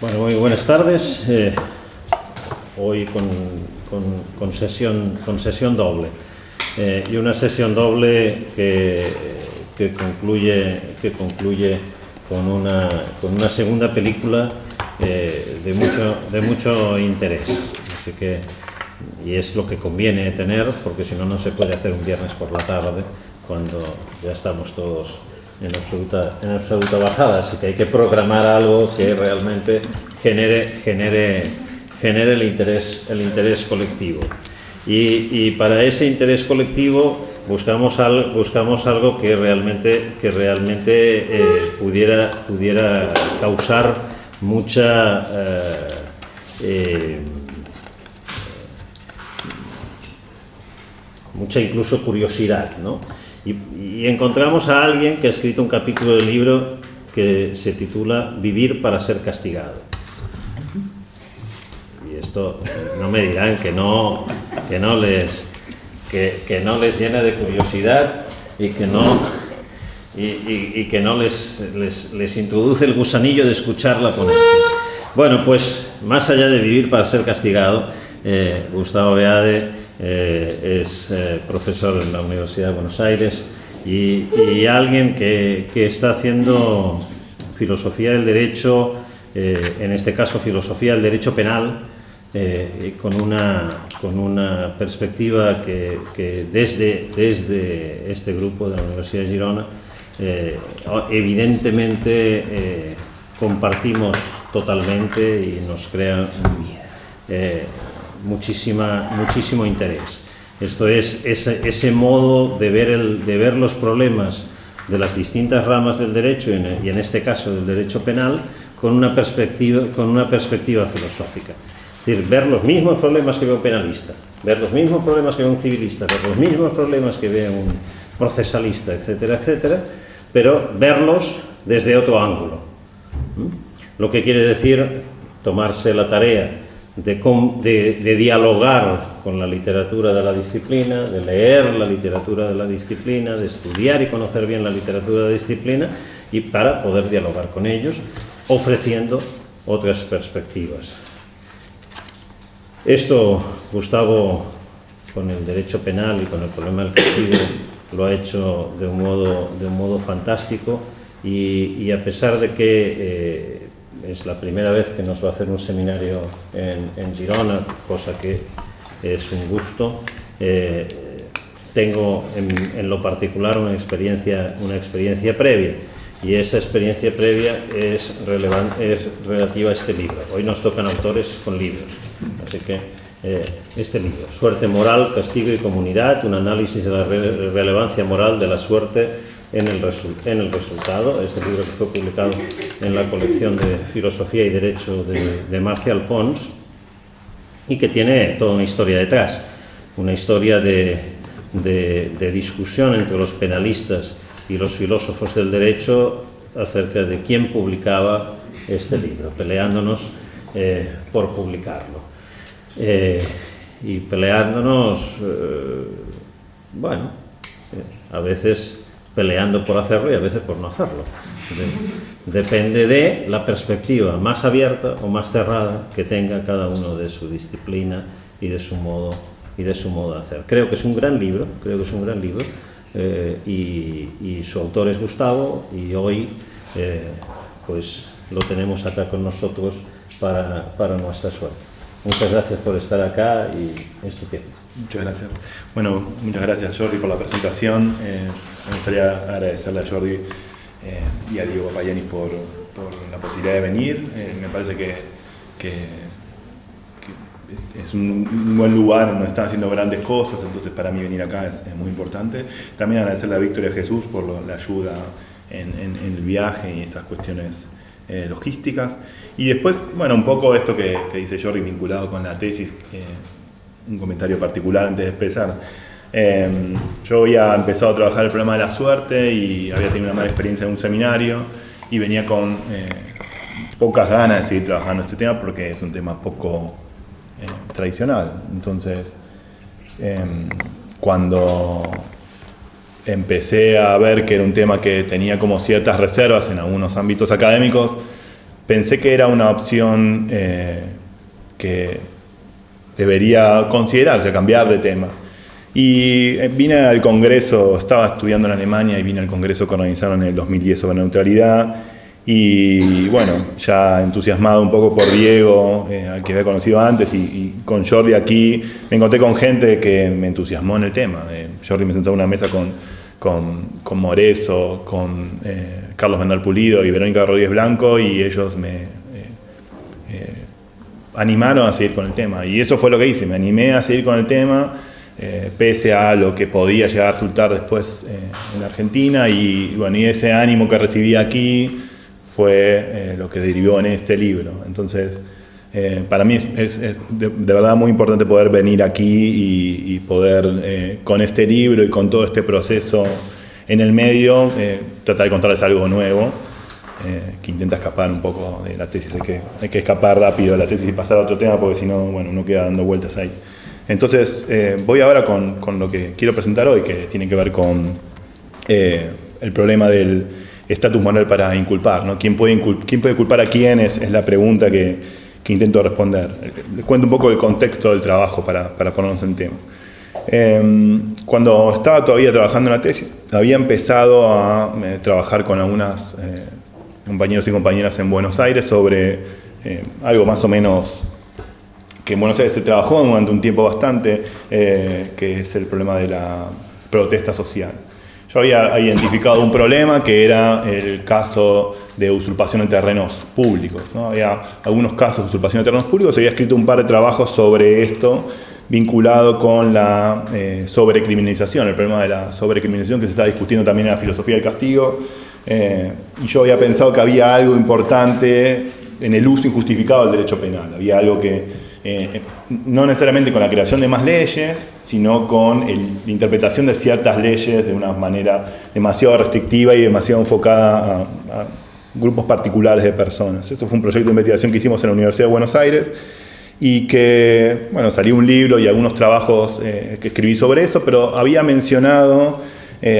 Bueno, muy buenas tardes. Hoy con sesión doble. Y una sesión doble que concluye con una segunda película de mucho interés. Así que, y es lo que conviene tener, porque si no, no se puede hacer un viernes por la tarde, cuando ya estamos todos en absoluta bajada. Así que hay que programar algo que realmente genere el interés colectivo. Y para ese interés colectivo buscamos algo que realmente pudiera causar mucha incluso curiosidad, ¿no? Y encontramos a alguien que ha escrito un capítulo del libro que se titula Vivir para ser castigado. Y esto no me dirán que no les llena de curiosidad y que no les introduce el gusanillo de escuchar la ponencia. Bueno, pues más allá de vivir para ser castigado, Gustavo Beade es profesor en la Universidad de Buenos Aires y alguien que está haciendo filosofía del derecho, en este caso filosofía del derecho penal, con una perspectiva que desde este grupo de la Universidad de Girona evidentemente compartimos totalmente y nos crea muchísimo interés. Esto es ese modo de ver los problemas de las distintas ramas del derecho y en este caso del derecho penal con una perspectiva filosófica. Es decir, ver los mismos problemas que ve un penalista, ver los mismos problemas que ve un civilista, ver los mismos problemas que ve un procesalista, etcétera, etcétera, pero verlos desde otro ángulo. Lo que quiere decir tomarse la tarea de dialogar con la literatura de la disciplina, de leer la literatura de la disciplina, de estudiar y conocer bien la literatura de la disciplina, y para poder dialogar con ellos, ofreciendo otras perspectivas. Esto, Gustavo, con el derecho penal y con el problema del castigo, lo ha hecho de un modo fantástico, y a pesar de que es la primera vez que nos va a hacer un seminario en Girona, cosa que es un gusto. Tengo en lo particular una experiencia previa, y esa experiencia previa es relativa a este libro. Hoy nos tocan autores con libros, así que este libro, Suerte moral, castigo y comunidad, un análisis de la relevancia moral de la suerte en el resultado. Este libro que fue publicado en la colección de Filosofía y Derecho de Marcial Pons, y que tiene toda una historia detrás, una historia de discusión entre los penalistas y los filósofos del derecho acerca de quién publicaba este libro, peleándonos por publicarlo. Y peleándonos, a veces peleando por hacerlo y a veces por no hacerlo. Depende de la perspectiva más abierta o más cerrada que tenga cada uno de su disciplina y de su modo de hacer. Creo que es un gran libro, y su autor es Gustavo, y hoy pues lo tenemos acá con nosotros para nuestra suerte. Muchas gracias por estar acá y este tiempo. Muchas gracias. Bueno, muchas gracias, Jordi, por la presentación. Me gustaría agradecerle a Jordi y a Diego Payani por la posibilidad de venir. Me parece que es un buen lugar, nos están haciendo grandes cosas, entonces para mí venir acá es muy importante. También agradecerle a Víctor y a Jesús por la ayuda en el viaje y esas cuestiones logísticas. Y después, un poco esto que dice Jordi vinculado con la tesis, un comentario particular antes de empezar. Yo había empezado a trabajar el problema de la suerte y había tenido una mala experiencia en un seminario y venía con pocas ganas de seguir trabajando este tema porque es un tema poco tradicional. Entonces, cuando empecé a ver que era un tema que tenía como ciertas reservas en algunos ámbitos académicos, pensé que era una opción que debería considerarse, cambiar de tema. Y vine al congreso, estaba estudiando en Alemania y vine al congreso que organizaron en el 2010 sobre neutralidad. Y bueno, ya entusiasmado un poco por Diego, al que había conocido antes, y con Jordi aquí, me encontré con gente que me entusiasmó en el tema. Jordi me sentó a una mesa con Moreso, con Carlos Bernal Pulido y Verónica Rodríguez Blanco, y ellos me animaron a seguir con el tema. Y eso fue lo que hice, me animé a seguir con el tema, pese a lo que podía llegar a resultar después en Argentina, y bueno, y ese ánimo que recibí aquí fue lo que derivó en este libro. Entonces, para mí es de verdad muy importante poder venir aquí y poder, con este libro y con todo este proceso en el medio, tratar de contarles algo nuevo, que intenta escapar un poco de la tesis. Hay que escapar rápido de la tesis y pasar a otro tema, porque si no, bueno, uno queda dando vueltas ahí. Entonces, voy ahora con lo que quiero presentar hoy, que tiene que ver con el problema del estatus moral para inculpar, ¿no? ¿Quién puede culpar a quién? Es la pregunta que intento responder. Les cuento un poco el contexto del trabajo para ponernos en tema. Cuando estaba todavía trabajando en la tesis, había empezado a trabajar con algunas compañeros y compañeras en Buenos Aires sobre algo más o menos que en Buenos Aires se trabajó durante un tiempo bastante, que es el problema de la protesta social. Yo había identificado un problema que era el caso de usurpación de terrenos públicos, ¿no? Había algunos casos de usurpación de terrenos públicos, había escrito un par de trabajos sobre esto, vinculado con la sobrecriminalización, el problema de la sobrecriminalización que se está discutiendo también en la filosofía del castigo. Y yo había pensado que había algo importante en el uso injustificado del derecho penal. Había algo que, no necesariamente con la creación de más leyes, sino con la interpretación de ciertas leyes de una manera demasiado restrictiva y demasiado enfocada a grupos particulares de personas. Esto fue un proyecto de investigación que hicimos en la Universidad de Buenos Aires y que, bueno, salió un libro y algunos trabajos que escribí sobre eso, pero había mencionado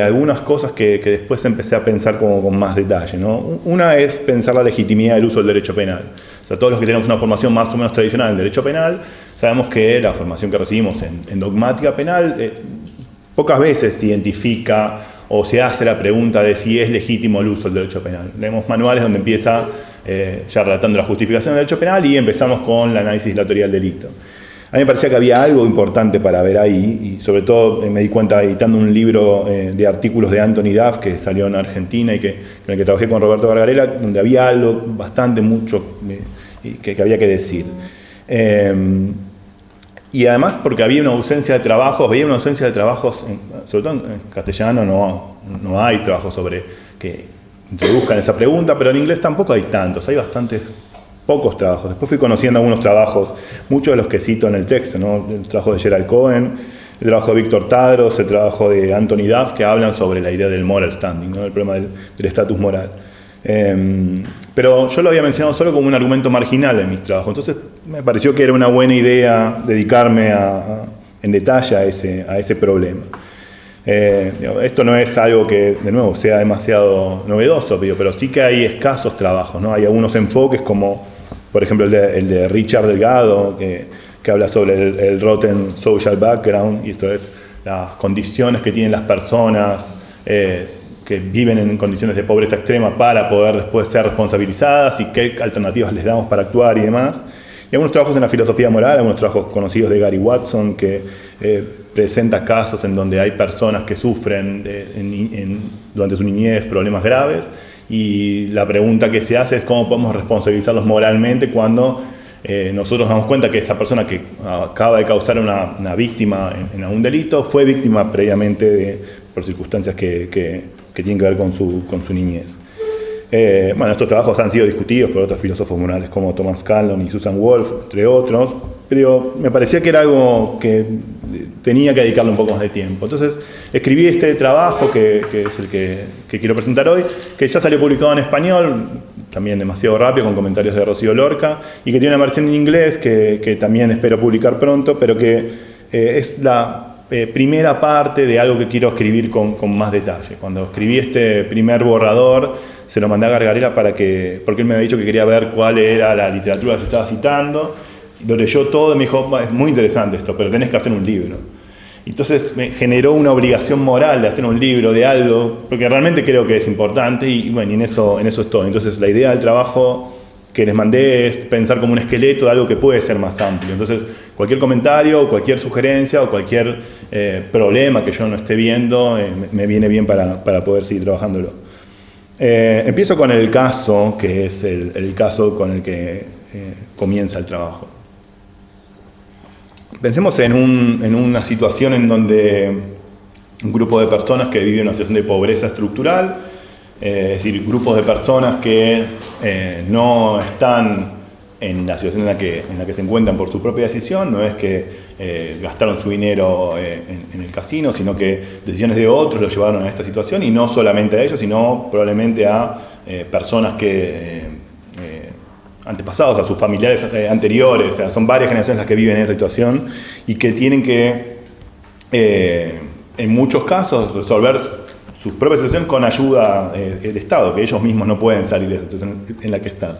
algunas cosas que después empecé a pensar como con más detalle, ¿no? Una es pensar la legitimidad del uso del derecho penal. O sea, todos los que tenemos una formación más o menos tradicional en derecho penal, sabemos que la formación que recibimos en dogmática penal pocas veces se identifica o se hace la pregunta de si es legítimo el uso del derecho penal. Leemos manuales donde empieza ya relatando la justificación del derecho penal y empezamos con el análisis de la teoría del delito. A mí me parecía que había algo importante para ver ahí, y sobre todo me di cuenta editando un libro de artículos de Anthony Duff que salió en Argentina y en el que trabajé con Roberto Bargarella, donde había algo bastante mucho que había que decir. Y además porque había una ausencia de trabajos, sobre todo en castellano no hay trabajos sobre que introduzcan esa pregunta, pero en inglés tampoco hay tantos, hay bastantes pocos trabajos. Después fui conociendo algunos trabajos, muchos de los que cito en el texto, ¿no? El trabajo de Gerald Cohen, el trabajo de Víctor Tadros, el trabajo de Anthony Duff, que hablan sobre la idea del moral standing, ¿no? El problema del estatus moral. Pero yo lo había mencionado solo como un argumento marginal en mis trabajos, entonces me pareció que era una buena idea dedicarme en detalle a ese problema. Esto no es algo que, de nuevo, sea demasiado novedoso, pero sí que hay escasos trabajos, ¿no? Hay algunos enfoques como, por ejemplo, el de Richard Delgado, que habla sobre el rotten social background, y esto es las condiciones que tienen las personas que viven en condiciones de pobreza extrema para poder después ser responsabilizadas y qué alternativas les damos para actuar y demás. Y algunos trabajos en la filosofía moral, algunos trabajos conocidos de Gary Watson, que presenta casos en donde hay personas que sufren durante su niñez problemas graves, y la pregunta que se hace es cómo podemos responsabilizarlos moralmente cuando nosotros nos damos cuenta que esa persona que acaba de causar una víctima en algún delito fue víctima previamente por circunstancias que tienen que ver con su niñez. Bueno, estos trabajos han sido discutidos por otros filósofos morales como Thomas Calhoun y Susan Wolf, entre otros, pero me parecía que era algo que tenía que dedicarle un poco más de tiempo. Entonces escribí este trabajo que es el que quiero presentar hoy, que ya salió publicado en español, también demasiado rápido, con comentarios de Rocío Lorca, y que tiene una versión en inglés que también espero publicar pronto, pero que es la primera parte de algo que quiero escribir con más detalle. Cuando escribí este primer borrador, se lo mandé a Gargarella porque él me había dicho que quería ver cuál era la literatura que se estaba citando. Lo leyó todo y me dijo, es muy interesante esto, pero tenés que hacer un libro. Entonces me generó una obligación moral de hacer un libro de algo, porque realmente creo que es importante y bueno, y en eso es todo. Entonces la idea del trabajo que les mandé es pensar como un esqueleto de algo que puede ser más amplio. Entonces cualquier comentario, cualquier sugerencia o cualquier problema que yo no esté viendo me viene bien para poder seguir trabajándolo. Empiezo con el caso, que es el caso con el que comienza el trabajo. Pensemos en una situación en donde un grupo de personas que viven una situación de pobreza estructural, es decir, grupos de personas que no están en la situación en la que se encuentran por su propia decisión, no es que gastaron su dinero en el casino, sino que decisiones de otros los llevaron a esta situación, y no solamente a ellos, sino probablemente a personas que antepasados, a sus familiares anteriores, o sea, son varias generaciones las que viven en esa situación y que tienen que, en muchos casos, resolver su propia situación con ayuda del Estado, que ellos mismos no pueden salir de esa situación en la que están.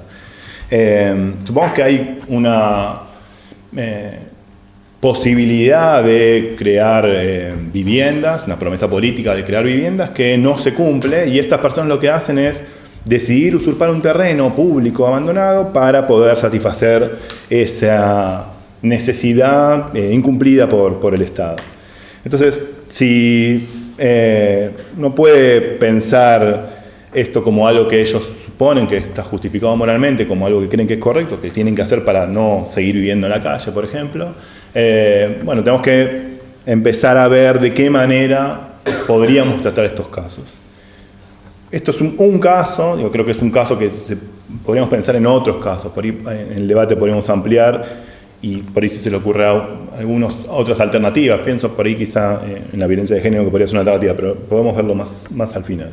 Supongamos que hay una posibilidad de crear viviendas, una promesa política de crear viviendas que no se cumple, y estas personas lo que hacen es decidir usurpar un terreno público abandonado para poder satisfacer esa necesidad incumplida por el Estado. Entonces, si no puede pensar esto como algo que ellos suponen que está justificado moralmente, como algo que creen que es correcto, que tienen que hacer para no seguir viviendo en la calle, por ejemplo, bueno, tenemos que empezar a ver de qué manera podríamos tratar estos casos. Esto es un caso, yo creo que es un caso que podríamos pensar en otros casos, por ahí en el debate podríamos ampliar y por ahí si se le ocurre algunas otras alternativas. Pienso por ahí quizá en la violencia de género, que podría ser una alternativa, pero podemos verlo más al final.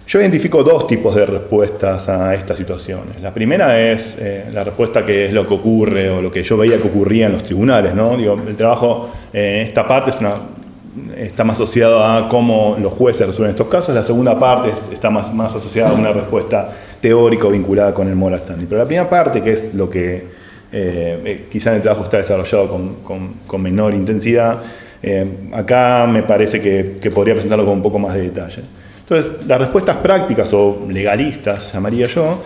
Yo identifico dos tipos de respuestas a estas situaciones. La primera es la respuesta que es lo que ocurre o lo que yo veía que ocurría en los tribunales, ¿no? Digo, el trabajo en esta parte está más asociado a cómo los jueces resuelven estos casos. La segunda parte está más asociada a una respuesta teórica o vinculada con el moral standing. Pero la primera parte, que es lo que quizá en el trabajo está desarrollado con menor intensidad, acá me parece que podría presentarlo con un poco más de detalle. Entonces, las respuestas prácticas o legalistas, llamaría yo,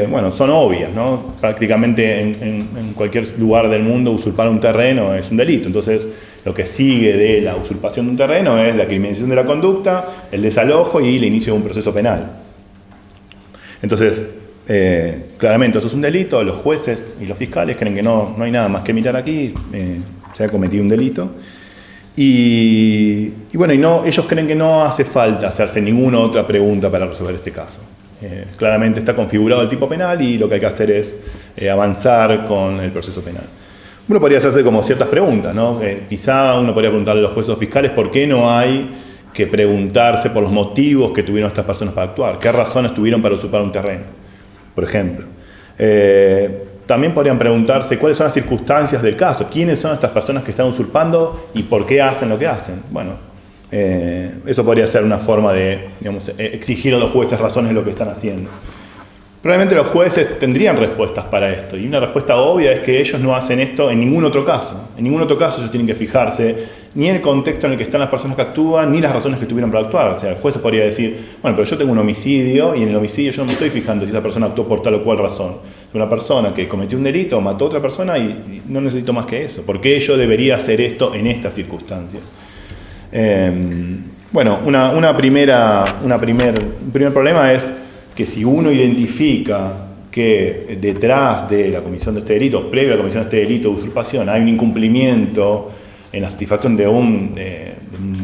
bueno, son obvias, ¿no? Prácticamente en cualquier lugar del mundo usurpar un terreno es un delito. Entonces, lo que sigue de la usurpación de un terreno es la criminalización de la conducta, el desalojo y el inicio de un proceso penal. Entonces, claramente eso es un delito, los jueces y los fiscales creen que no hay nada más que mirar aquí, se ha cometido un delito. Y bueno, ellos creen que no hace falta hacerse ninguna otra pregunta para resolver este caso. Claramente está configurado el tipo penal y lo que hay que hacer es avanzar con el proceso penal. Uno podría hacerse como ciertas preguntas, ¿no? Quizá uno podría preguntarle a los jueces o fiscales por qué no hay que preguntarse por los motivos que tuvieron estas personas para actuar, qué razones tuvieron para usurpar un terreno, por ejemplo. También podrían preguntarse cuáles son las circunstancias del caso, quiénes son estas personas que están usurpando y por qué hacen lo que hacen. Bueno, eso podría ser una forma de, digamos, exigir a los jueces razones de lo que están haciendo. Probablemente los jueces tendrían respuestas para esto, y una respuesta obvia es que ellos no hacen esto en ningún otro caso. En ningún otro caso ellos tienen que fijarse ni en el contexto en el que están las personas que actúan, ni las razones que tuvieron para actuar. O sea, el juez podría decir, bueno, pero yo tengo un homicidio, y en el homicidio yo no me estoy fijando si esa persona actuó por tal o cual razón. Es una persona que cometió un delito, mató a otra persona y no necesito más que eso. ¿Por qué yo debería hacer esto en estas circunstancias? Bueno, un primer problema es que si uno identifica que detrás de la comisión de este delito, previo a la comisión de este delito de usurpación, hay un incumplimiento en la satisfacción de un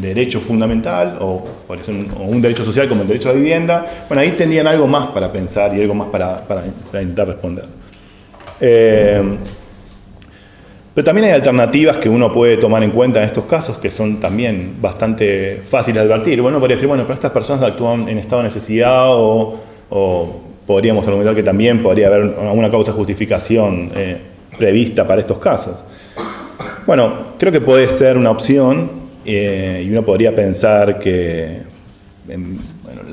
derecho fundamental o un derecho social como el derecho a la vivienda, bueno, ahí tendrían algo más para pensar y algo más para intentar responder. Pero también hay alternativas que uno puede tomar en cuenta en estos casos que son también bastante fáciles de advertir. Bueno, uno podría decir, bueno, pero estas personas actúan en estado de necesidad o podríamos argumentar que también podría haber alguna causa de justificación prevista para estos casos. Bueno, creo que puede ser una opción y uno podría pensar que,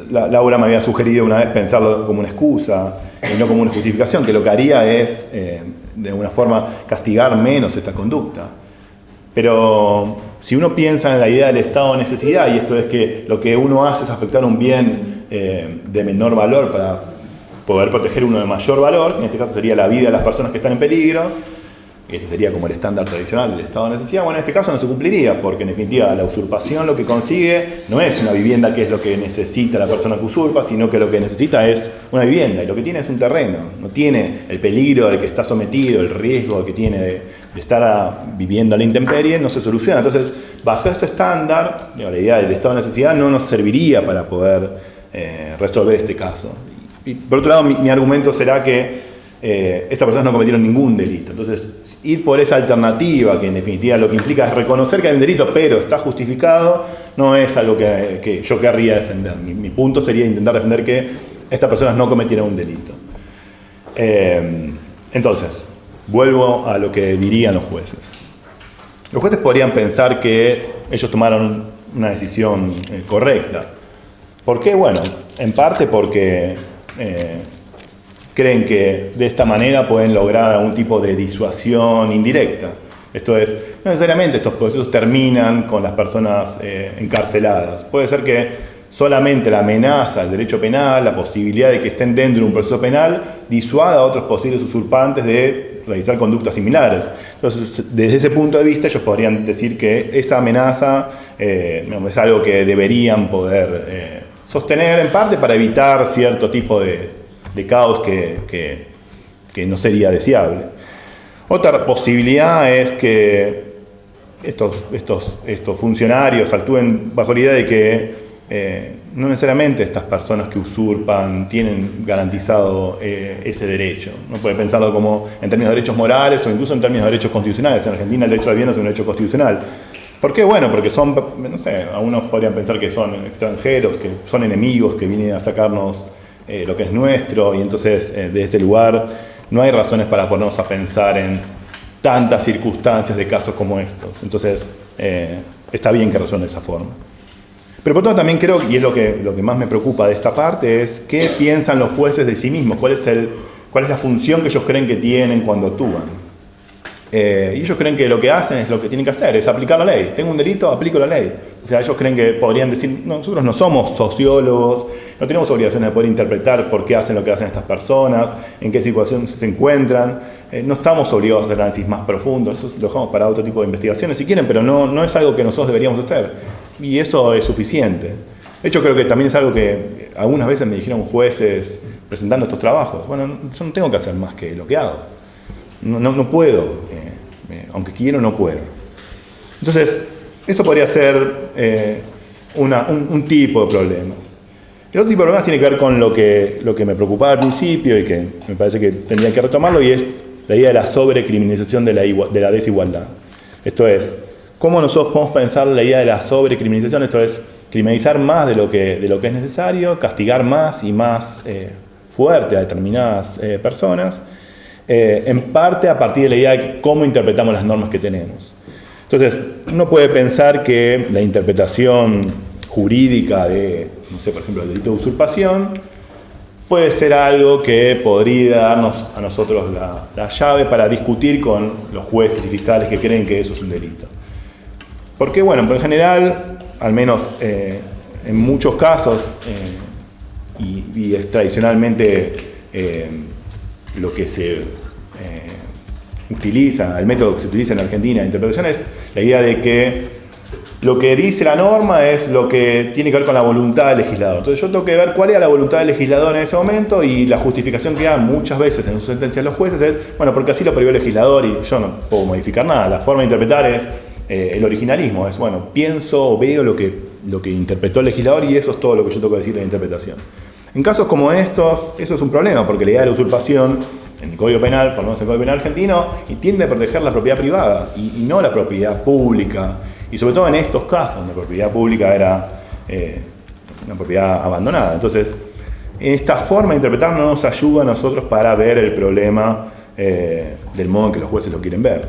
Laura me había sugerido una vez pensarlo como una excusa y no como una justificación, que lo que haría es, de alguna forma, castigar menos esta conducta. Pero si uno piensa en la idea del estado de necesidad, y esto es que lo que uno hace es afectar un bien de menor valor para poder proteger uno de mayor valor, en este caso sería la vida de las personas que están en peligro, y ese sería como el estándar tradicional del estado de necesidad, bueno, en este caso no se cumpliría, porque en definitiva la usurpación lo que consigue no es una vivienda que es lo que necesita la persona que usurpa, sino que lo que necesita es una vivienda, y lo que tiene es un terreno, no tiene el peligro al que está sometido, el riesgo que tiene de estar viviendo a la intemperie, no se soluciona. Entonces, bajo ese estándar, la idea del estado de necesidad no nos serviría para poder resolver este caso. Y por otro lado, mi argumento será que estas personas no cometieron ningún delito. Entonces, ir por esa alternativa, que en definitiva lo que implica es reconocer que hay un delito, pero está justificado, no es algo que yo querría defender. Mi punto sería intentar defender que estas personas no cometieron un delito. Entonces, vuelvo a lo que dirían los jueces. Los jueces podrían pensar que ellos tomaron una decisión correcta. ¿Por qué? Bueno, en parte porque creen que de esta manera pueden lograr algún tipo de disuasión indirecta. Esto es, no necesariamente estos procesos terminan con las personas encarceladas. Puede ser que solamente la amenaza al derecho penal, la posibilidad de que estén dentro de un proceso penal, disuada a otros posibles usurpantes de realizar conductas similares. Entonces, desde ese punto de vista, ellos podrían decir que esa amenaza es algo que deberían poder sostener, en parte para evitar cierto tipo de caos que no sería deseable. Otra posibilidad es que estos funcionarios actúen bajo la idea de que no necesariamente estas personas que usurpan tienen garantizado ese derecho. Uno puede pensarlo como en términos de derechos morales o incluso en términos de derechos constitucionales. En Argentina el derecho a la vivienda es un derecho constitucional. ¿Por qué? Bueno, porque son, no sé, algunos podrían pensar que son extranjeros, que son enemigos, que vienen a sacarnos lo que es nuestro, y entonces de este lugar no hay razones para ponernos a pensar en tantas circunstancias de casos como estos. Entonces está bien que resuene de esa forma. Pero por otro lado también creo, y es lo que más me preocupa de esta parte, es qué piensan los jueces de sí mismos, cuál es la función que ellos creen que tienen cuando actúan. Y ellos creen que lo que hacen es lo que tienen que hacer, es aplicar la ley. Tengo un delito, aplico la ley. O sea, ellos creen que podrían decir, no, nosotros no somos sociólogos, no tenemos obligación de poder interpretar por qué hacen lo que hacen estas personas, en qué situación se encuentran, no estamos obligados a hacer análisis más profundos, eso lo dejamos para otro tipo de investigaciones si quieren, pero no es algo que nosotros deberíamos hacer, y eso es suficiente. De hecho, creo que también es algo que algunas veces me dijeron jueces presentando estos trabajos, bueno, yo no tengo que hacer más que lo que hago, no puedo, aunque quiero no puedo. Entonces, eso podría ser un tipo de problemas. El otro tipo de problemas tiene que ver con lo que me preocupaba al principio y que me parece que tendría que retomarlo, y es la idea de la sobrecriminalización de la desigualdad. Esto es, ¿cómo nosotros podemos pensar la idea de la sobrecriminalización? Esto es, criminalizar más de lo que es necesario, castigar más y más fuerte a determinadas personas, en parte a partir de la idea de cómo interpretamos las normas que tenemos. Entonces, uno puede pensar que la interpretación jurídica de, no sé, por ejemplo, el delito de usurpación, puede ser algo que podría darnos a nosotros la llave para discutir con los jueces y fiscales que creen que eso es un delito. ¿Por qué? Bueno, en general, al menos en muchos casos, y es tradicionalmente lo que se utiliza, el método que se utiliza en Argentina de interpretación es la idea de que lo que dice la norma es lo que tiene que ver con la voluntad del legislador. Entonces yo tengo que ver cuál era la voluntad del legislador en ese momento, y la justificación que dan muchas veces en sus sentencias los jueces es, bueno, porque así lo previó el legislador y yo no puedo modificar nada. La forma de interpretar es el originalismo, es, bueno, pienso o veo lo que interpretó el legislador y eso es todo lo que yo tengo que decir de la interpretación. En casos como estos, eso es un problema, porque la idea de la usurpación en el Código Penal, por lo menos en el Código Penal argentino, tiende a proteger la propiedad privada y no la propiedad pública. Y sobre todo en estos casos, donde la propiedad pública era una propiedad abandonada. Entonces, esta forma de interpretar no nos ayuda a nosotros para ver el problema del modo en que los jueces lo quieren ver.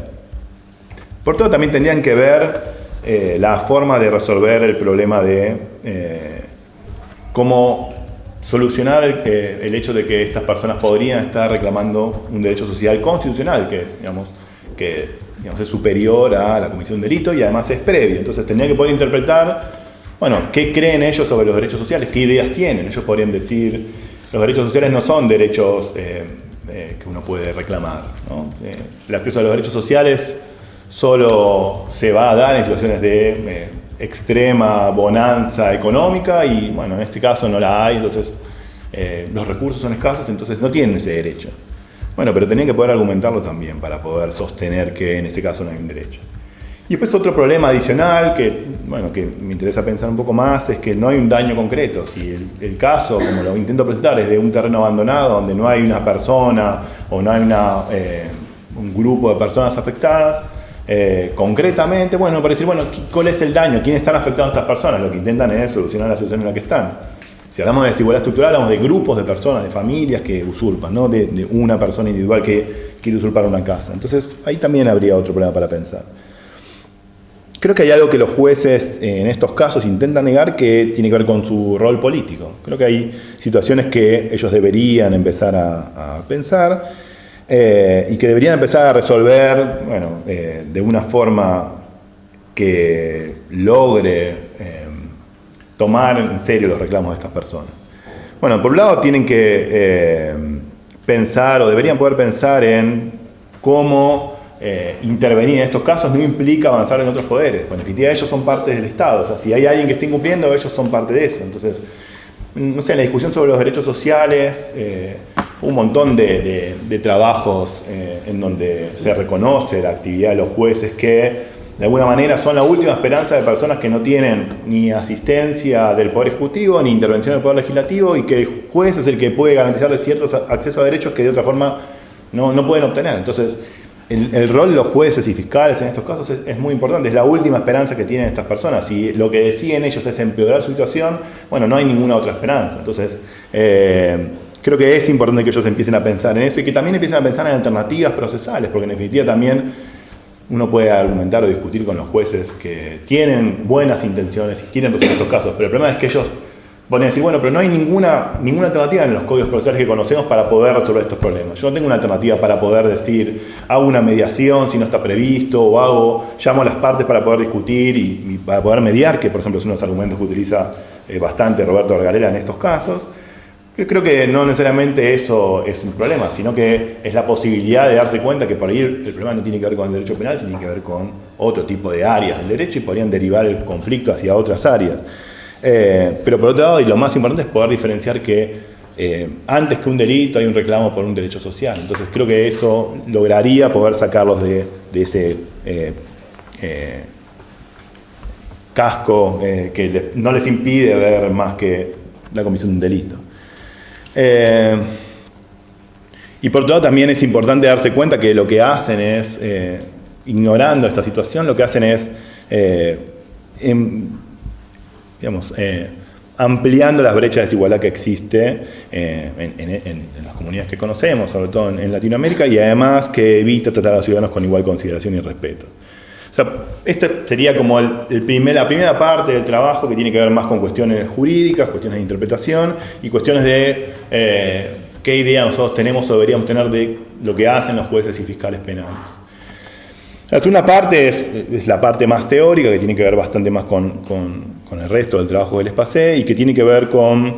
Por todo también tendrían que ver la forma de resolver el problema de cómo solucionar el hecho de que estas personas podrían estar reclamando un derecho social constitucional que es superior a la comisión de un delito y además es previo. Entonces tendría que poder interpretar, bueno, qué creen ellos sobre los derechos sociales, qué ideas tienen. Ellos podrían decir, los derechos sociales no son derechos que uno puede reclamar, ¿no? El acceso a los derechos sociales solo se va a dar en situaciones de extrema bonanza económica y, bueno, en este caso no la hay, entonces los recursos son escasos, entonces no tienen ese derecho. Bueno, pero tenían que poder argumentarlo también para poder sostener que en ese caso no hay un derecho. Y después otro problema adicional que me interesa pensar un poco más es que no hay un daño concreto. Si el caso, como lo intento presentar, es de un terreno abandonado donde no hay una persona o no hay un grupo de personas afectadas, concretamente, bueno, para decir, bueno, ¿cuál es el daño? ¿Quiénes están afectados estas personas? Lo que intentan es solucionar la situación en la que están. Si hablamos de desigualdad estructural, hablamos de grupos de personas, de familias que usurpan, no de una persona individual que quiere usurpar una casa. Entonces, ahí también habría otro problema para pensar. Creo que hay algo que los jueces en estos casos intentan negar que tiene que ver con su rol político. Creo que hay situaciones que ellos deberían empezar a pensar y que deberían empezar a resolver, bueno, de una forma que logre tomar en serio los reclamos de estas personas. Bueno, por un lado tienen que pensar o deberían poder pensar en cómo intervenir en estos casos no implica avanzar en otros poderes. Bueno, en definitiva ellos son parte del Estado, o sea, si hay alguien que esté incumpliendo, ellos son parte de eso. Entonces, no sé, en la discusión sobre los derechos sociales, un montón de trabajos en donde se reconoce la actividad de los jueces que de alguna manera son la última esperanza de personas que no tienen ni asistencia del Poder Ejecutivo ni intervención del Poder Legislativo y que el juez es el que puede garantizarles ciertos accesos a derechos que de otra forma no pueden obtener. Entonces, el rol de los jueces y fiscales en estos casos es muy importante, es la última esperanza que tienen estas personas. Si lo que deciden ellos es empeorar su situación, bueno, no hay ninguna otra esperanza. Entonces, creo que es importante que ellos empiecen a pensar en eso y que también empiecen a pensar en alternativas procesales, porque en definitiva también uno puede argumentar o discutir con los jueces que tienen buenas intenciones y quieren resolver estos casos, pero el problema es que ellos van a decir, bueno, pero no hay ninguna alternativa en los códigos procesales que conocemos para poder resolver estos problemas. Yo no tengo una alternativa para poder decir, hago una mediación si no está previsto, o llamo a las partes para poder discutir y para poder mediar, que por ejemplo son los argumentos que utiliza bastante Roberto Argarela en estos casos. Yo creo que no necesariamente eso es un problema, sino que es la posibilidad de darse cuenta que por ahí el problema no tiene que ver con el derecho penal, sino tiene que ver con otro tipo de áreas del derecho y podrían derivar el conflicto hacia otras áreas. Pero por otro lado, y lo más importante es poder diferenciar que antes que un delito hay un reclamo por un derecho social. Entonces creo que eso lograría poder sacarlos de ese casco que no les impide ver más que la comisión de un delito. Y por otro lado también es importante darse cuenta que lo que hacen es, ignorando esta situación, lo que hacen es ampliando las brechas de desigualdad que existe en las comunidades que conocemos, sobre todo en Latinoamérica, y además que evita tratar a los ciudadanos con igual consideración y respeto. O sea, esta sería como la primera parte del trabajo que tiene que ver más con cuestiones jurídicas, cuestiones de interpretación y cuestiones de qué idea nosotros tenemos o deberíamos tener de lo que hacen los jueces y fiscales penales. La segunda parte es la parte más teórica, que tiene que ver bastante más con el resto del trabajo que les pasé y que tiene que ver con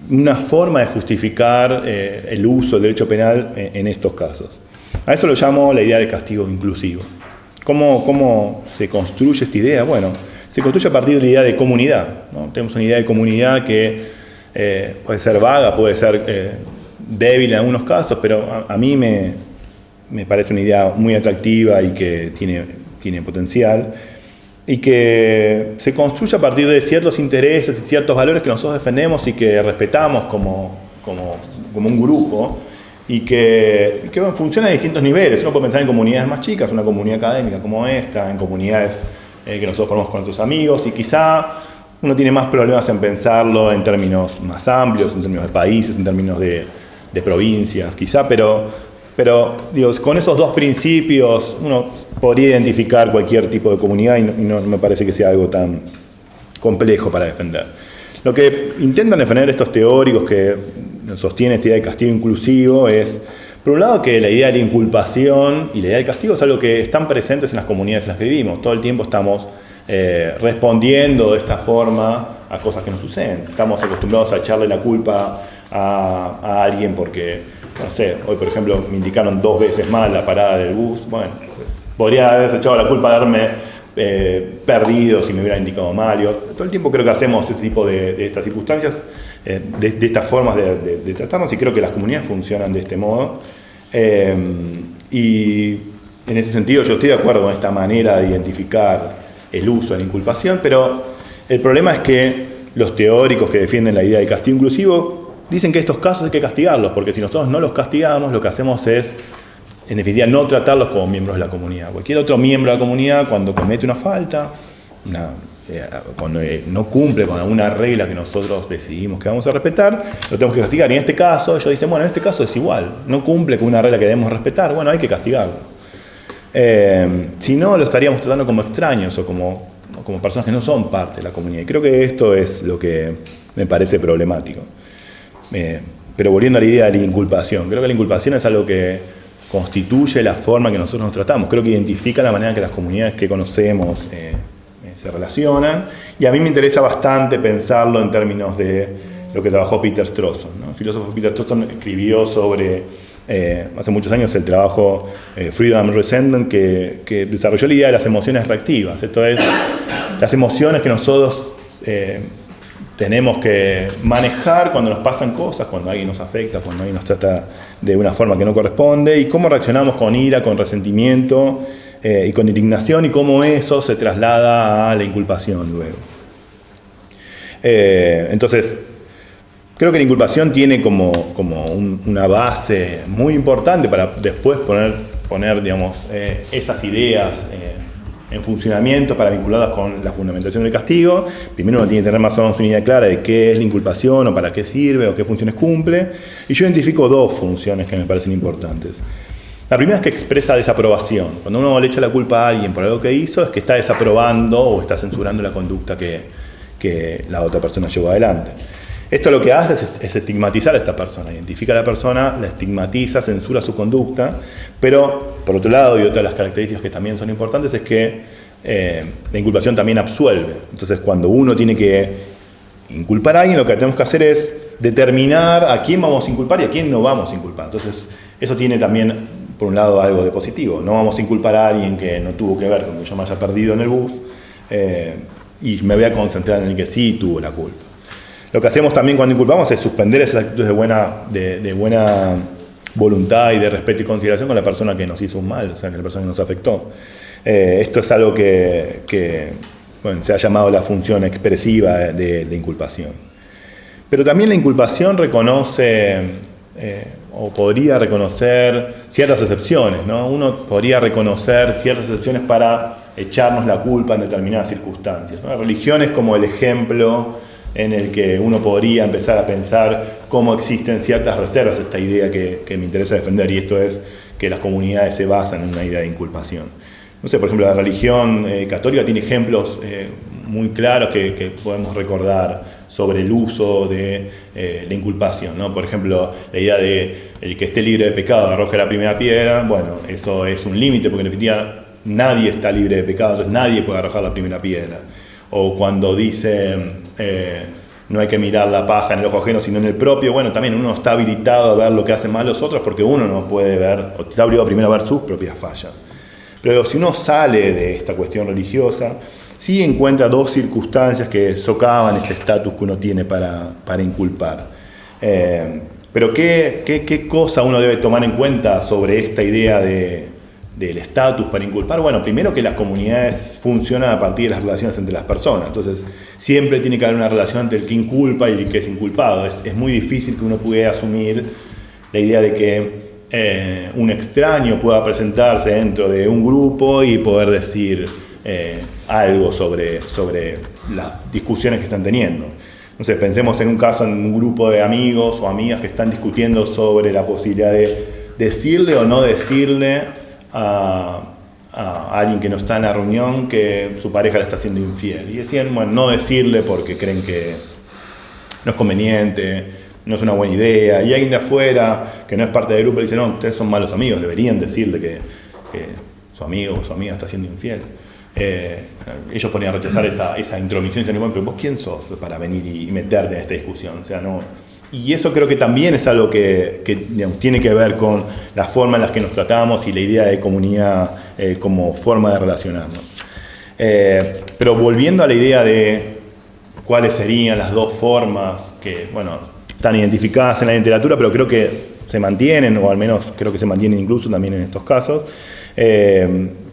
una forma de justificar el uso del derecho penal en estos casos. A eso lo llamo la idea del castigo inclusivo. ¿Cómo se construye esta idea? Bueno, se construye a partir de la idea de comunidad, ¿no? Tenemos una idea de comunidad que puede ser vaga, puede ser débil en algunos casos, pero a mí me parece una idea muy atractiva y que tiene potencial, y que se construye a partir de ciertos intereses y ciertos valores que nosotros defendemos y que respetamos como un grupo, y que funciona a distintos niveles. Uno puede pensar en comunidades más chicas, una comunidad académica como esta, en comunidades que nosotros formamos con nuestros amigos, y quizá uno tiene más problemas en pensarlo en términos más amplios, en términos de países, en términos de provincias, quizá, pero digo, con esos dos principios uno podría identificar cualquier tipo de comunidad y no me parece que sea algo tan complejo para defender. Lo que intentan defender estos teóricos que sostienen esta idea de castigo inclusivo es, por un lado, que la idea de la inculpación y la idea del castigo es algo que están presentes en las comunidades en las que vivimos. Todo el tiempo estamos respondiendo de esta forma a cosas que nos suceden. Estamos acostumbrados a echarle la culpa a alguien porque, no sé, hoy por ejemplo me indicaron 2 veces mal la parada del bus. Bueno, podría haberse echado la culpa de haberme perdido si me hubiera indicado mal. Todo el tiempo creo que hacemos este tipo de estas circunstancias, de estas formas de tratarnos, y creo que las comunidades funcionan de este modo. Y en ese sentido yo estoy de acuerdo con esta manera de identificar el uso de la inculpación, pero el problema es que los teóricos que defienden la idea de castigo inclusivo dicen que estos casos hay que castigarlos, porque si nosotros no los castigamos, lo que hacemos es, en definitiva, no tratarlos como miembros de la comunidad. Cualquier otro miembro de la comunidad, cuando comete una falta, cuando no cumple con alguna regla que nosotros decidimos que vamos a respetar, lo tenemos que castigar. Y en este caso, ellos dicen, bueno, en este caso es igual, no cumple con una regla que debemos respetar, bueno, hay que castigarlo. Si no, lo estaríamos tratando como extraños o como personas que no son parte de la comunidad. Y creo que esto es lo que me parece problemático. Pero volviendo a la idea de la inculpación, creo que la inculpación es algo que constituye la forma en que nosotros nos tratamos. Creo que identifica la manera en que las comunidades que conocemos se relacionan. Y a mí me interesa bastante pensarlo en términos de lo que trabajó Peter Strawson, ¿no? El filósofo Peter Strawson escribió sobre, hace muchos años, el trabajo Freedom and Resentment, que desarrolló la idea de las emociones reactivas. Esto es, las emociones que nosotros tenemos que manejar cuando nos pasan cosas, cuando alguien nos afecta, cuando alguien nos trata de una forma que no corresponde, y cómo reaccionamos con ira, con resentimiento y con indignación, y cómo eso se traslada a la inculpación luego. Entonces, creo que la inculpación tiene como una base muy importante para después poner digamos, esas ideas en funcionamiento para vincularlas con la fundamentación del castigo. Primero uno tiene que tener más o menos una idea clara de qué es la inculpación o para qué sirve o qué funciones cumple. Y yo identifico 2 funciones que me parecen importantes. La primera es que expresa desaprobación. Cuando uno le echa la culpa a alguien por algo que hizo, es que está desaprobando o está censurando la conducta que la otra persona llevó adelante. Esto lo que hace es estigmatizar a esta persona, identifica a la persona, la estigmatiza, censura su conducta, pero por otro lado, y otra de las características que también son importantes es que la inculpación también absuelve. Entonces, cuando uno tiene que inculpar a alguien, lo que tenemos que hacer es determinar a quién vamos a inculpar y a quién no vamos a inculpar. Entonces, eso tiene también, por un lado, algo de positivo. No vamos a inculpar a alguien que no tuvo que ver con que yo me haya perdido en el bus, y me voy a concentrar en el que sí tuvo la culpa. Lo que hacemos también cuando inculpamos es suspender esas actitudes de buena voluntad y de respeto y consideración con la persona que nos hizo un mal, o sea, con la persona que nos afectó. Esto es algo que se ha llamado la función expresiva de la inculpación. Pero también la inculpación reconoce, o podría reconocer, ciertas excepciones, ¿no? Uno podría reconocer ciertas excepciones para echarnos la culpa en determinadas circunstancias, ¿no? La religión es como el ejemplo en el que uno podría empezar a pensar cómo existen ciertas reservas, esta idea que me interesa defender, y esto es que las comunidades se basan en una idea de inculpación. No sé, por ejemplo, la religión católica tiene ejemplos muy claros que podemos recordar sobre el uso de la inculpación, ¿no? Por ejemplo, la idea de el que esté libre de pecado arroje la primera piedra. Bueno, eso es un límite porque en definitiva nadie está libre de pecado, entonces nadie puede arrojar la primera piedra. O cuando dice no hay que mirar la paja en el ojo ajeno sino en el propio, bueno, también uno está habilitado a ver lo que hacen mal los otros porque uno no puede ver, o está obligado primero a ver sus propias fallas. Pero si uno sale de esta cuestión religiosa, sí encuentra 2 circunstancias que socavan este estatus que uno tiene para inculpar. Pero ¿qué cosa uno debe tomar en cuenta sobre esta idea del estatus para inculpar? Bueno, primero que las comunidades funcionan a partir de las relaciones entre las personas. Entonces, siempre tiene que haber una relación entre el que inculpa y el que es inculpado. Es muy difícil que uno pudiera asumir la idea de que un extraño pueda presentarse dentro de un grupo y poder decir algo sobre las discusiones que están teniendo. Entonces, pensemos en un caso, en un grupo de amigos o amigas que están discutiendo sobre la posibilidad de decirle o no decirle a a alguien que no está en la reunión que su pareja le está siendo infiel. Y decían, bueno, no decirle porque creen que no es conveniente, no es una buena idea. Y alguien de afuera, que no es parte del grupo, le dice, no, ustedes son malos amigos, deberían decirle que su amigo o su amiga está siendo infiel. Ellos podrían rechazar esa intromisión y dicen, bueno, pero vos quién sos para venir y meterte en esta discusión. O sea, no. Y eso creo que también es algo que digamos, tiene que ver con la forma en la que nos tratamos y la idea de comunidad como forma de relacionarnos. Pero volviendo a la idea de cuáles serían las dos formas que, bueno, están identificadas en la literatura, pero creo que se mantienen, o al menos creo que se mantienen incluso también en estos casos,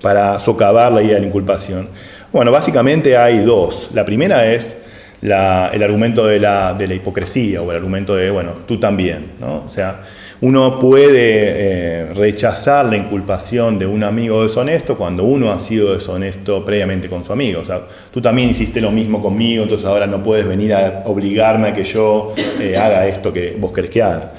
para socavar la idea de la inculpación. Bueno, básicamente hay dos. La primera es el argumento de la hipocresía, o el argumento de, bueno, tú también, ¿no? O sea, uno puede rechazar la inculpación de un amigo deshonesto cuando uno ha sido deshonesto previamente con su amigo. O sea, tú también hiciste lo mismo conmigo, entonces ahora no puedes venir a obligarme a que yo haga esto que vos querés que haga.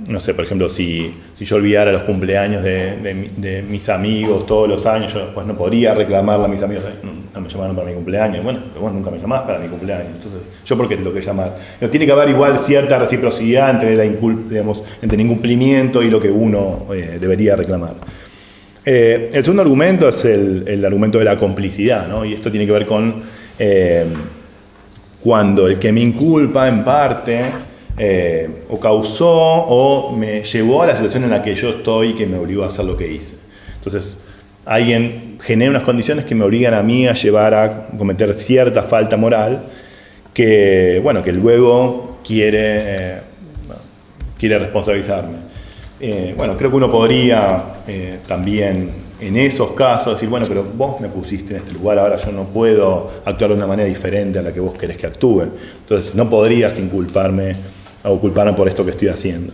No sé, por ejemplo, si yo olvidara los cumpleaños de mis amigos todos los años, yo después no podría reclamarle a mis amigos, no me llamaron para mi cumpleaños. Bueno, pero vos nunca me llamás para mi cumpleaños, entonces yo por qué te tengo que llamar. No, tiene que haber igual cierta reciprocidad entre el incumplimiento y lo que uno debería reclamar. El segundo argumento es el argumento de la complicidad, ¿no? Y esto tiene que ver con cuando el que me inculpa en parte o causó o me llevó a la situación en la que yo estoy, que me obligó a hacer lo que hice. Entonces, alguien genera unas condiciones que me obligan a mí a llevar a cometer cierta falta moral que, bueno, que luego quiere responsabilizarme. Bueno, creo que uno podría también en esos casos decir, bueno, pero vos me pusiste en este lugar, ahora yo no puedo actuar de una manera diferente a la que vos querés que actúe. Entonces, no podrías inculparme o culparme por esto que estoy haciendo.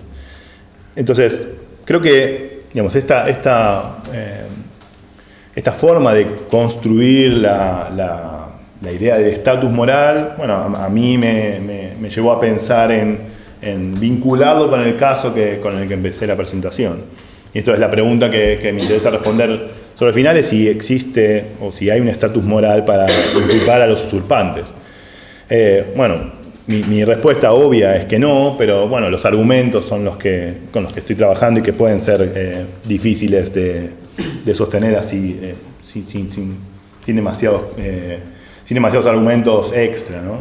Entonces, creo que, digamos, esta forma de construir la idea del estatus moral, bueno, a mí me llevó a pensar en vincularlo con el caso con el que empecé la presentación. Y esto es la pregunta que me interesa responder sobre el final, es si existe o si hay un estatus moral para inculpar a los usurpantes. Bueno, mi respuesta obvia es que no, pero bueno, los argumentos son con los que estoy trabajando y que pueden ser difíciles de sostener así, sin demasiados argumentos extra, ¿no?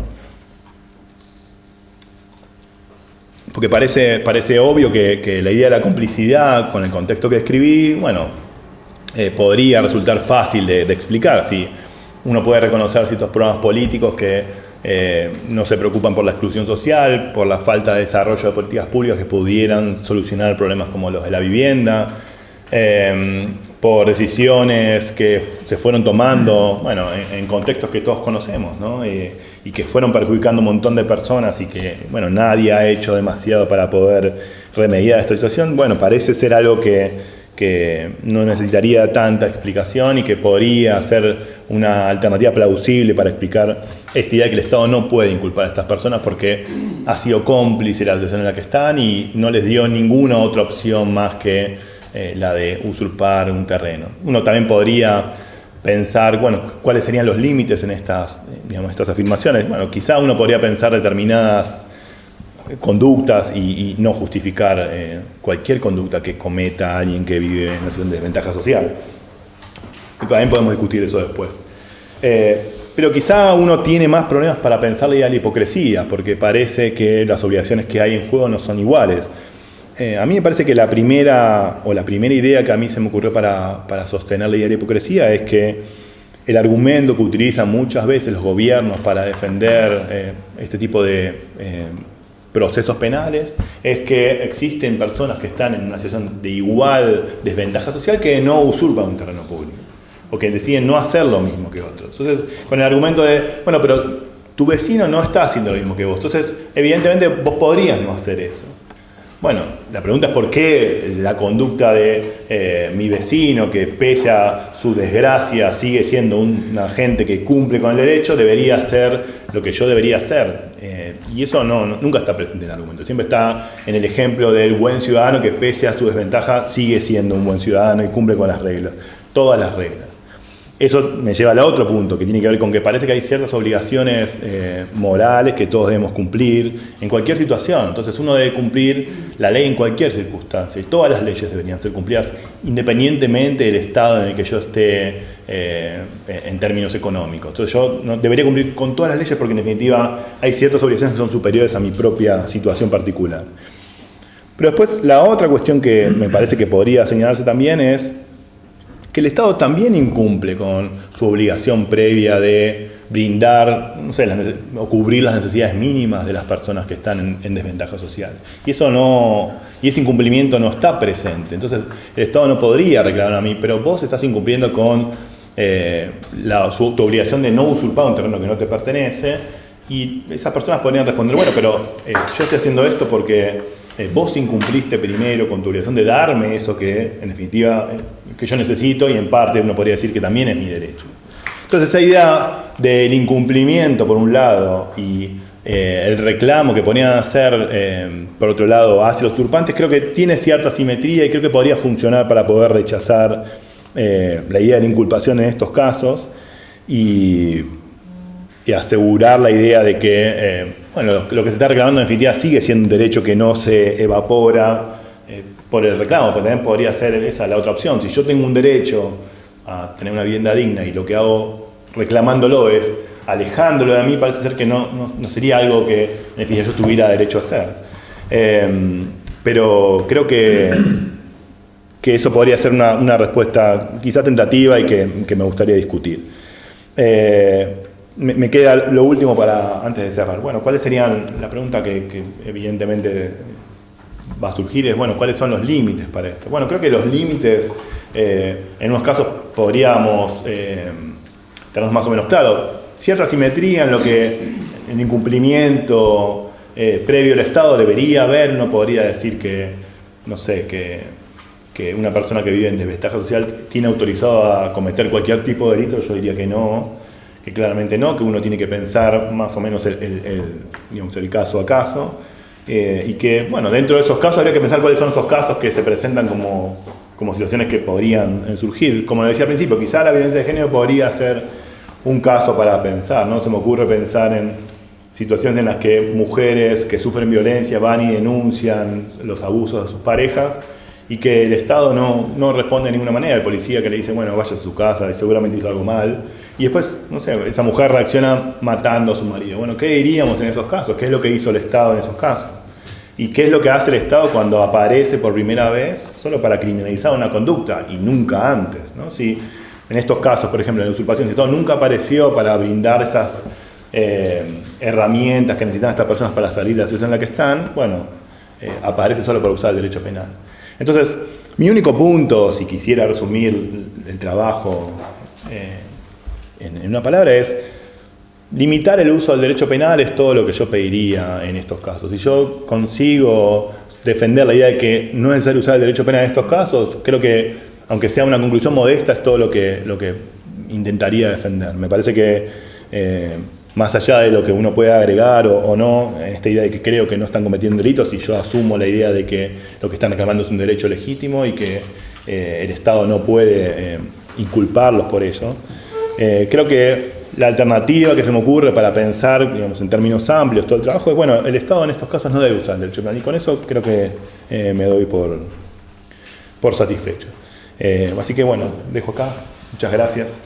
Porque parece obvio que la idea de la complicidad, con el contexto que describí, bueno, podría resultar fácil de explicar. Si uno puede reconocer ciertos programas políticos que no se preocupan por la exclusión social, por la falta de desarrollo de políticas públicas que pudieran solucionar problemas como los de la vivienda, por decisiones que se fueron tomando, bueno, en contextos que todos conocemos, ¿no? Y que fueron perjudicando un montón de personas y que, bueno, nadie ha hecho demasiado para poder remediar esta situación. Bueno, parece ser algo que no necesitaría tanta explicación y que podría ser una alternativa plausible para explicar esta idea de que el Estado no puede inculpar a estas personas porque ha sido cómplice de la situación en la que están y no les dio ninguna otra opción más que la de usurpar un terreno. Uno también podría pensar, bueno, cuáles serían los límites en estas afirmaciones. Bueno, quizá uno podría pensar determinadas conductas y no justificar cualquier conducta que cometa alguien que vive en una situación de desventaja social. Y también podemos discutir eso después. Pero quizá uno tiene más problemas para pensar la idea de la hipocresía, porque parece que las obligaciones que hay en juego no son iguales. A mí me parece que la primera idea que a mí se me ocurrió para sostener la idea de la hipocresía es que el argumento que utilizan muchas veces los gobiernos para defender este tipo de procesos penales es que existen personas que están en una situación de igual desventaja social que no usurpan un terreno público o que deciden no hacer lo mismo que otros. Entonces, con el argumento de, bueno, pero tu vecino no está haciendo lo mismo que vos, entonces evidentemente vos podrías no hacer eso. Bueno, la pregunta es por qué la conducta de mi vecino, que pese a su desgracia sigue siendo un agente que cumple con el derecho, debería hacer lo que yo debería hacer. Y eso nunca está presente en el argumento. Siempre está en el ejemplo del buen ciudadano que pese a su desventaja sigue siendo un buen ciudadano y cumple con las reglas. todas las reglas. Eso me lleva al otro punto, que tiene que ver con que parece que hay ciertas obligaciones morales que todos debemos cumplir en cualquier situación. Entonces uno debe cumplir la ley en cualquier circunstancia, y todas las leyes deberían ser cumplidas independientemente del estado en el que yo esté en términos económicos. Entonces yo no, debería cumplir con todas las leyes porque en definitiva hay ciertas obligaciones que son superiores a mi propia situación particular. Pero después la otra cuestión que me parece que podría señalarse también es que el Estado también incumple con su obligación previa de brindar, no sé, o cubrir las necesidades mínimas de las personas que están en desventaja social. Y ese incumplimiento no está presente. Entonces, el Estado no podría reclamar a mí, pero vos estás incumpliendo con tu obligación de no usurpar un terreno que no te pertenece, y esas personas podrían responder, bueno, pero yo estoy haciendo esto porque vos incumpliste primero con tu obligación de darme eso que, en definitiva, que yo necesito, y en parte uno podría decir que también es mi derecho. Entonces esa idea del incumplimiento por un lado y el reclamo que ponían a hacer por otro lado hacia los usurpantes, creo que tiene cierta simetría y creo que podría funcionar para poder rechazar la idea de la inculpación en estos casos y asegurar la idea de que lo que se está reclamando en definitiva sigue siendo un derecho que no se evapora por el reclamo, pero también podría ser esa la otra opción. Si yo tengo un derecho a tener una vivienda digna y lo que hago reclamándolo es alejándolo de mí, parece ser que no sería algo que en definitiva yo tuviera derecho a hacer. Pero creo que eso podría ser una respuesta quizá tentativa y que me gustaría discutir. Me queda lo último antes de cerrar. Bueno, ¿cuáles serían? La pregunta que evidentemente va a surgir es, bueno, ¿cuáles son los límites para esto? Bueno, creo que los límites, en unos casos podríamos tenerlos más o menos claros. Cierta simetría en lo que el incumplimiento previo del Estado debería haber. No podría decir que, no sé, que una persona que vive en desventaja social tiene autorizado a cometer cualquier tipo de delito. Yo diría que no. Que claramente no, que uno tiene que pensar más o menos el caso a caso, y que, bueno, dentro de esos casos habría que pensar cuáles son esos casos que se presentan como situaciones que podrían surgir. Como decía al principio, quizá la violencia de género podría ser un caso para pensar, ¿no? Se me ocurre pensar en situaciones en las que mujeres que sufren violencia van y denuncian los abusos de sus parejas, y que el Estado no responde de ninguna manera. El policía que le dice, bueno, vaya a su casa y seguramente hizo algo mal. Y después, no sé, esa mujer reacciona matando a su marido. Bueno, ¿qué diríamos en esos casos? ¿Qué es lo que hizo el Estado en esos casos? ¿Y qué es lo que hace el Estado cuando aparece por primera vez solo para criminalizar una conducta y nunca antes, ¿no? Si en estos casos, por ejemplo, en la usurpación, el Estado nunca apareció para brindar esas herramientas que necesitan estas personas para salir de la situación en la que están, bueno, aparece solo para usar el derecho penal. Entonces, mi único punto, si quisiera resumir el trabajo en una palabra, es limitar el uso del derecho penal. Es todo lo que yo pediría en estos casos. Si yo consigo defender la idea de que no es necesario usar el derecho penal en estos casos, creo que, aunque sea una conclusión modesta, es todo lo que intentaría defender. Me parece que más allá de lo que uno pueda agregar o no, esta idea de que creo que no están cometiendo delitos, y yo asumo la idea de que lo que están reclamando es un derecho legítimo y que el Estado no puede inculparlos por eso. Creo que la alternativa que se me ocurre para pensar, digamos, en términos amplios todo el trabajo es, bueno, el Estado en estos casos no debe usar el derecho penal, y con eso creo que me doy por satisfecho. Así que bueno, dejo acá. Muchas gracias.